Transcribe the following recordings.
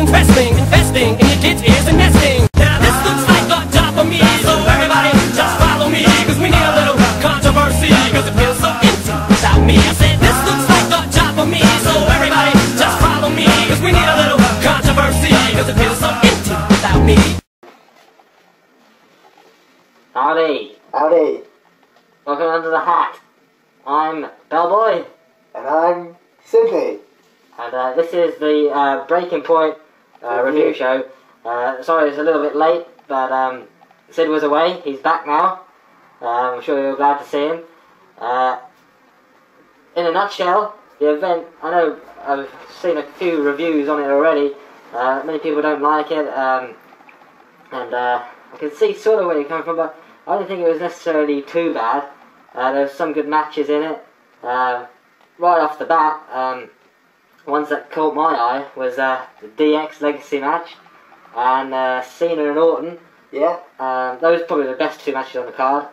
investing in your kids' ears and nesting. Now this looks like a job for me, so everybody just follow me, cause we need a little controversy, cause it feels so empty without me. I said this looks like a job for me, so everybody just follow me, cause we need a little controversy, cause it feels so empty without me. Howdy. Howdy. Welcome under the hat. I'm Bellboy. And I'm Sydney. And this is the Breaking Point review show. Sorry it's a little bit late, but Sid was away. He's back now. I'm sure you're glad to see him. In a nutshell, the event, I know I've seen a few reviews on it already. Many people don't like it, and I can see sort of where you're coming from, but I don't think it was necessarily too bad. There's some good matches in it. Right off the bat, ones that caught my eye was the DX Legacy match and Cena and Orton. Yeah. Those are probably the best two matches on the card.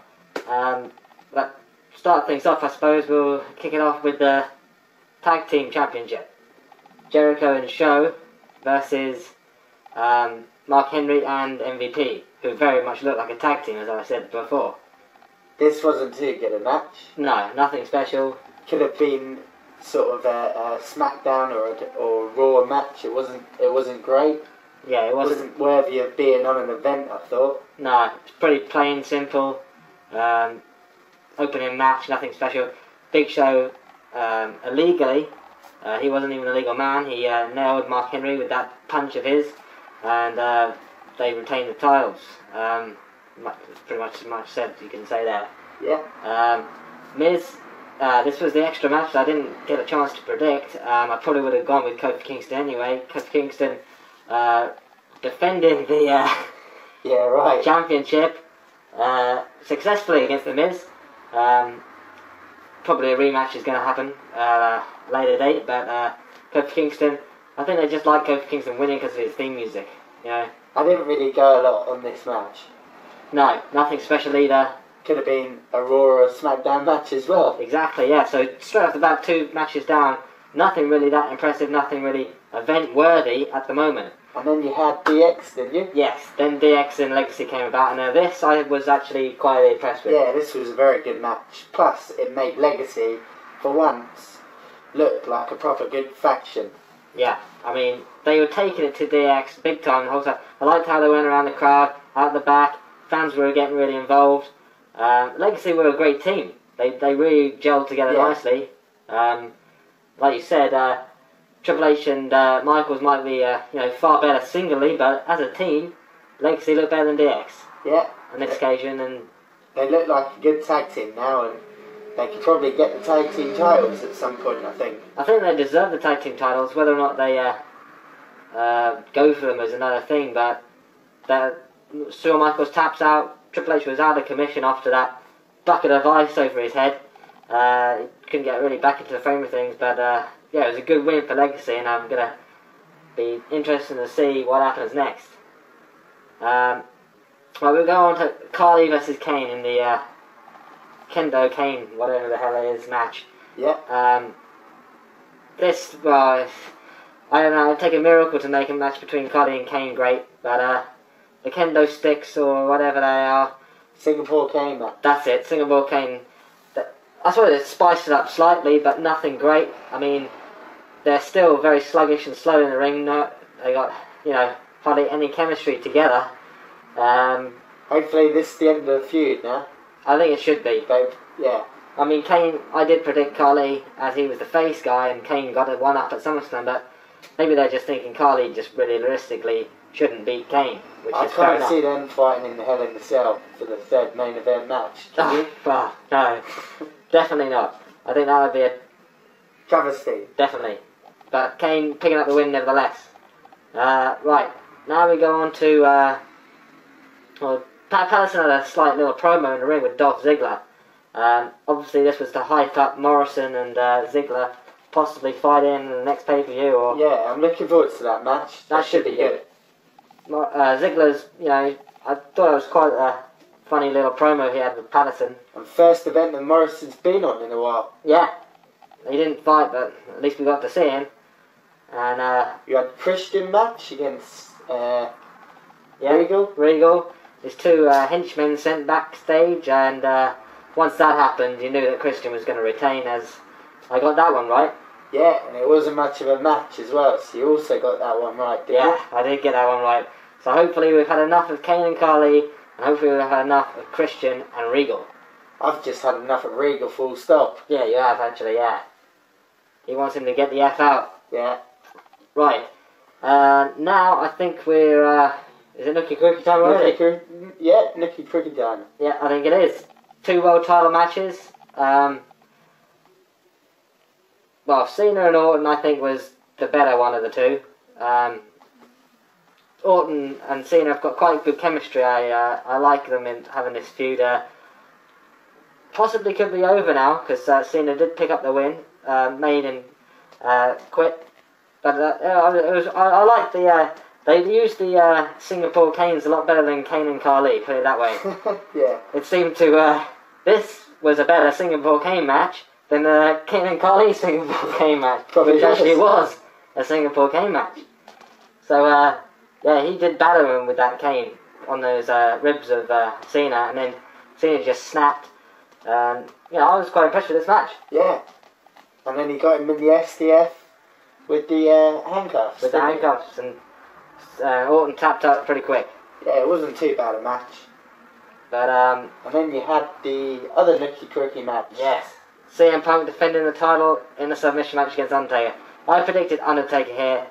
But start things off, I suppose we'll kick it off with the Tag Team Championship. Jericho and Show versus Mark Henry and MVP, who very much looked like a tag team, as I said before. This wasn't too good a match. No, nothing special. Could have been sort of a SmackDown or Raw match. It wasn't great. Yeah, it wasn't worthy of being on an event, I thought. No, it's pretty plain, simple. Opening match, nothing special. Big Show, illegally, he wasn't even a legal man. He nailed Mark Henry with that punch of his, and they retained the titles. Pretty much as much said you can say there. Yeah. Miz, this was the extra match that I didn't get a chance to predict. I probably would have gone with Kofi Kingston anyway. Kofi Kingston defending the championship successfully against the Miz. Probably a rematch is going to happen later date, but Kofi Kingston, I think they just like Kofi Kingston winning because of his theme music. You know. I didn't really go a lot on this match. No, nothing special either. Could have been a Raw or a SmackDown match as well. Exactly, yeah. So straight off the bat, two matches down. Nothing really that impressive, nothing really event-worthy at the moment. And then you had DX, didn't you? Yes, then DX and Legacy came about, and this I was actually quite impressed with. Yeah, this was a very good match. Plus, it made Legacy, for once, look like a proper good faction. Yeah, I mean, they were taking it to DX big time the whole time. I liked how they went around the crowd, out the back. Fans were getting really involved. Legacy were a great team. They really gelled together nicely. Like you said, Triple H and Michaels might be far better singly, but as a team, Legacy look better than DX. Yeah. On this occasion, and they look like a good tag team now, and they could probably get the tag team titles at some point. I think they deserve the tag team titles. Whether or not they go for them is another thing, but Shawn Michaels taps out. Triple H was out of commission after that bucket of ice over his head. He couldn't get really back into the frame of things, but it was a good win for Legacy, and I'm going to be interested to see what happens next. We'll go on to Carly versus Kane in the Kendo Kane, whatever the hell it is, match. Yeah. I don't know, it'd take a miracle to make a match between Carly and Kane great, but the Kendo sticks or whatever they are. Singapore Kane match. That's it, Singapore Kane. I suppose they spiced it up slightly, but nothing great. I mean, they're still very sluggish and slow in the ring. They got, hardly any chemistry together. Hopefully this is the end of the feud now. I think it should be. But, yeah. I mean, Kane, I did predict Carly as he was the face guy, and Kane got a one-up at SummerSlam, but maybe they're just thinking Carly just really realistically shouldn't beat Kane, which I is fair enough. can't see them fighting in the Hell in the Cell for the third main event match. Well, no, definitely not. I think that would be a travesty. Definitely. But Kane picking up the win nevertheless. Right, now we go on to Pat Patterson had a slight little promo in the ring with Dolph Ziggler. Obviously this was to hype up Morrison and Ziggler possibly fighting in the next pay-per-view. Or yeah, I'm looking forward to that match. That should be good. Ziggler's, I thought it was quite a funny little promo he had with Patterson. And first event that Morrison's been on in a while. Yeah, he didn't fight, but at least we got to see him. And you had Christian match against Regal. Regal. His two henchmen sent backstage, and once that happened, you knew that Christian was going to retain, as I got that one right. Yeah, and it wasn't much of a match as well, so you also got that one right, didn't you? I did get that one right. So hopefully we've had enough of Kane and Khali, and hopefully we've had enough of Christian and Regal. I've just had enough of Regal, full stop. Yeah, you have actually, yeah. He wants him to get the F out. Yeah. Right. Now I think we're... is it Nookie Crookie time already? Nookie Crookie time. Yeah, I think it is. 2 world title matches. Well, Cena and Orton, I think, was the better one of the two. Orton and Cena have got quite good chemistry. I like them in having this feud. Possibly could be over now, because Cena did pick up the win. Made him quit. But I like the... they used the Singapore Canes a lot better than Kane and Khali, put it that way. Yeah. It seemed to... this was a better Singapore Cane match than the Kane and Khali Singapore Cane match. Probably which actually was a Singapore Cane match. So, yeah, he did batter him with that cane on those ribs of Cena, and then Cena just snapped. I was quite impressed with this match. Yeah. And then he got him in the STF with the handcuffs. With the handcuffs, and Orton tapped out pretty quick. Yeah, it wasn't too bad a match. But, and then you had the other Nookie Crookie match. Yes. CM Punk defending the title in a submission match against Undertaker. I predicted Undertaker here.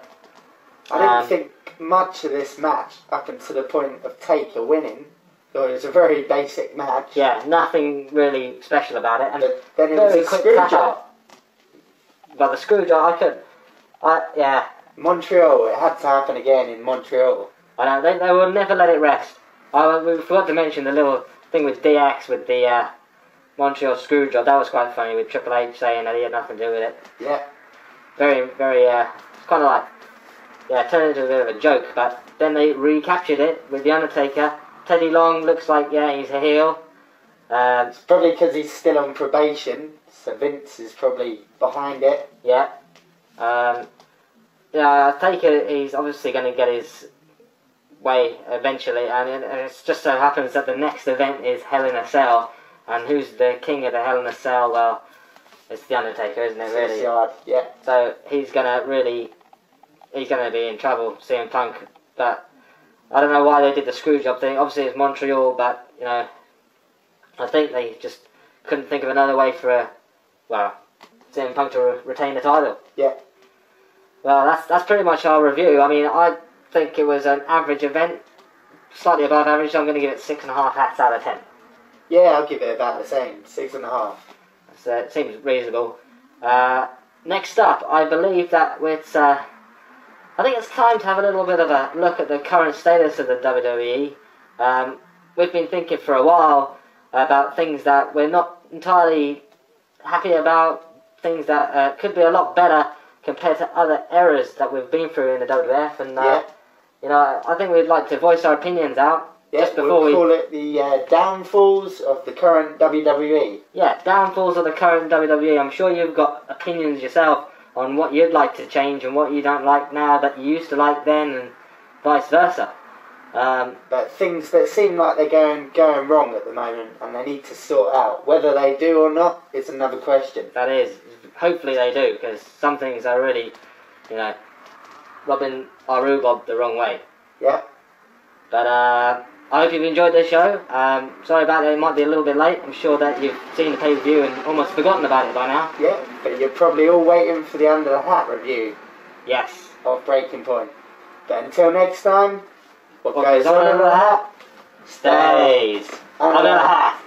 I didn't think much of this match up until the point of Taker winning. So it was a very basic match. Yeah, nothing really special about it. And but then it was a screw job. But the screw job, yeah. Montreal, it had to happen again in Montreal. I know, they will never let it rest. We forgot to mention the little thing with DX with the Montreal screw job. That was quite funny, with Triple H saying that he had nothing to do with it. Yeah. Very, very, it's kind of like, turned into a bit of a joke, but then they recaptured it with The Undertaker. Teddy Long looks like, he's a heel. It's probably because he's still on probation, so Vince is probably behind it. Yeah. I take it he's obviously going to get his way eventually, and it just so happens that the next event is Hell in a Cell, and who's the king of the Hell in a Cell? Well, it's The Undertaker, isn't it, really? Yeah. So he's going to be in trouble, CM Punk, but I don't know why they did the screw job thing. Obviously it's Montreal, but, I think they just couldn't think of another way for CM Punk to retain the title. Yeah. Well, that's pretty much our review. I mean, I think it was an average event, slightly above average, so I'm going to give it 6.5 hats out of 10. Yeah, I'll give it about the same, 6.5. So it seems reasonable. Next up, I believe that it's... I think it's time to have a little bit of a look at the current status of the WWE. We've been thinking for a while about things that we're not entirely happy about, things that could be a lot better compared to other eras that we've been through in the WWF, and I think we'd like to voice our opinions out. Yeah, just before we'll call it the downfalls of the current WWE. Yeah, downfalls of the current WWE. I'm sure you've got opinions yourself on what you'd like to change and what you don't like now that you used to like then, and vice versa. But things that seem like they're going wrong at the moment, and they need to sort out. Whether they do or not is another question. That is. Hopefully they do, because some things are really, rubbing our rhubarb the wrong way. Yeah. But I hope you've enjoyed this show. Sorry about that, it might be a little bit late. I'm sure that you've seen the pay-per-view and almost forgotten about it by now. Yeah, but you're probably all waiting for the Under the Hat review. Yes. Of Breaking Point. But until next time, what goes on under the hat stays under the hat.